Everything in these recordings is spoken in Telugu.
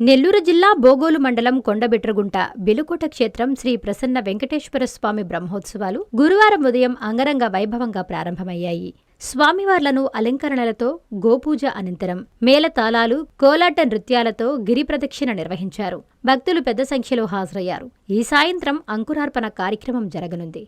నెల్లూరు జిల్లా బోగోలు మండలం కొండబిట్రగుంట బెలుకోట క్షేత్రం శ్రీ ప్రసన్న వెంకటేశ్వర స్వామి బ్రహ్మోత్సవాలు గురువారం ఉదయం అంగరంగ వైభవంగా ప్రారంభమయ్యాయి. స్వామివార్లను అలంకరణలతో, గోపూజ అనంతరం మేళతాళాలు, కోలాట నృత్యాలతో గిరి ప్రదక్షిణ నిర్వహించారు. భక్తులు పెద్ద సంఖ్యలో హాజరయ్యారు. ఈ సాయంత్రం అంకురార్పణ కార్యక్రమం జరగనుంది.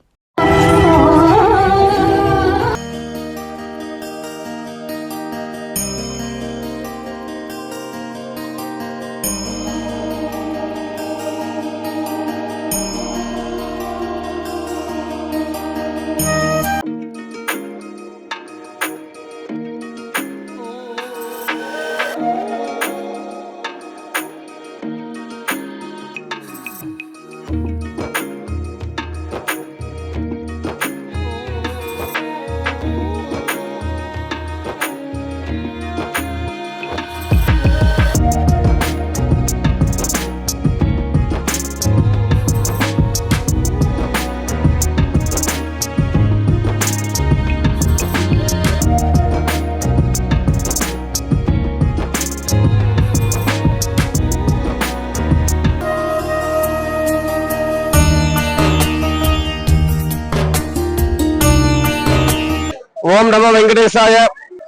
ఓం నమో వెంకటేశాయ.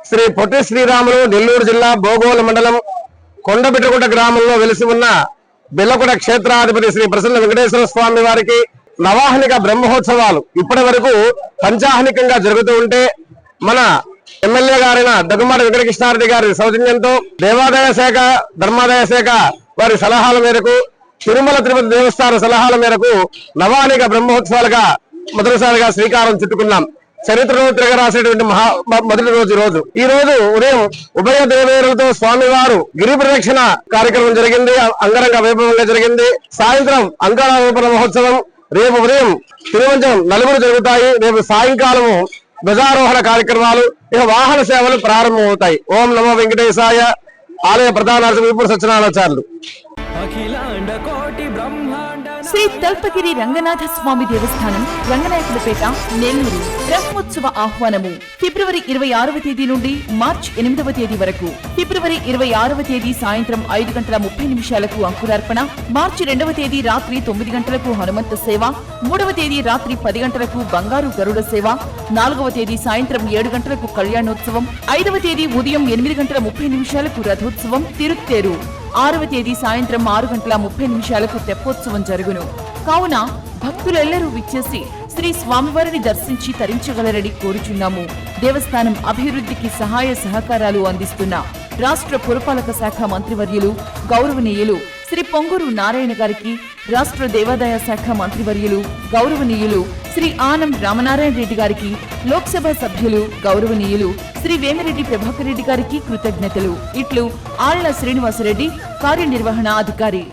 శ్రీ పొట్టి శ్రీరాములు నెల్లూరు జిల్లా బోగోలు మండలం కొండబిట్రగుంట గ్రామంలో వెలిసి ఉన్న బెల్లకొండ క్షేత్రాధిపతి శ్రీ ప్రసన్న వెంకటేశ్వర స్వామి వారికి నవాహనిక బ్రహ్మోత్సవాలు ఇప్పటి వరకు పంచాహనికంగా జరుగుతూ ఉంటే, మన ఎమ్మెల్యే గారైన దగ్గుమాటి వెంకటకృష్ణారెడ్డి గారి సౌజన్యంతో దేవాదాయ శాఖ, ధర్మాదాయ శాఖ వారి సలహాల మేరకు, తిరుమల తిరుపతి దేవస్థాన సలహాల మేరకు నవాహనిక బ్రహ్మోత్సవాలుగా మొదటిసారిగా శ్రీకారం చుట్టుకున్నాం. చరిత్రలో తిరగరాసేటువంటి మొదటి రోజు ఈ రోజు ఉదయం ఉభయ దేవేరులతో స్వామివారు గిరి ప్రదక్షిణ కార్యక్రమం జరిగింది. అంగరంగ వైభవంగా జరిగింది. సాయంత్రం అంకురార్పణ మహోత్సవం, రేపు ఉదయం తిరువంజనం నలుగురు జరుగుతాయి. రేపు సాయంకాలము ధ్వజారోహణ కార్యక్రమాలు, ఇక వాహన సేవలు ప్రారంభమవుతాయి. ఓం నమో వెంకటేశాయ. ఆలయ ప్రధాన అర్చకులు సత్యనారాయణాచార్యులు. శ్రీ తల్పగిరి రంగనాథ స్వామి దేవస్థానం, రంగనాయకులపేట, నెల్లూరు. బ్రహ్మోత్సవ ఆహ్వానము ఫిబ్రవరి 26వ తేదీ నుండి మార్చి 8వ తేదీ వరకు. ఫిబ్రవరి 26వ తేదీ సాయంత్రం 5:30 అంకురార్పణ, మార్చి 2వ తేదీ రాత్రి 9 గంటలకు హనుమంత సేవ, 3వ తేదీ రాత్రి 10 గంటలకు బంగారు గరుడ సేవ, 4వ తేదీ సాయంత్రం 7 గంటలకు కళ్యాణోత్సవం, 5వ తేదీ ఉదయం 8:30 రథోత్సవం, తిరుత్తేరు, 6వ తేదీ సాయంత్రం 6:30 తెప్పోత్సవం జరుగును. కావున భక్తులెల్లరూ విచ్చేసి శ్రీ స్వామివారిని దర్శించి తరించగలరని కోరుచున్నాము. దేవస్థానం అభివృద్ధికి సహాయ సహకారాలు అందిస్తున్న రాష్ట్ర పురపాలక శాఖ మంత్రివర్యులు గౌరవనీయులు శ్రీ పొంగూరు నారాయణ గారికి, రాష్ట్ర దేవాదాయ శాఖ మంత్రివర్యులు గౌరవనీయులు శ్రీ ఆనం రామనారాయణ రెడ్డి గారికి, లోక్సభ సభ్యులు గౌరవనీయులు శ్రీ వేమిరెడ్డి ప్రభాకర్ రెడ్డి గారికి కృతజ్ఞతలు. ఇట్లు ఆళ్ల శ్రీనివాసరెడ్డి, కార్యనిర్వహణ అధికారి.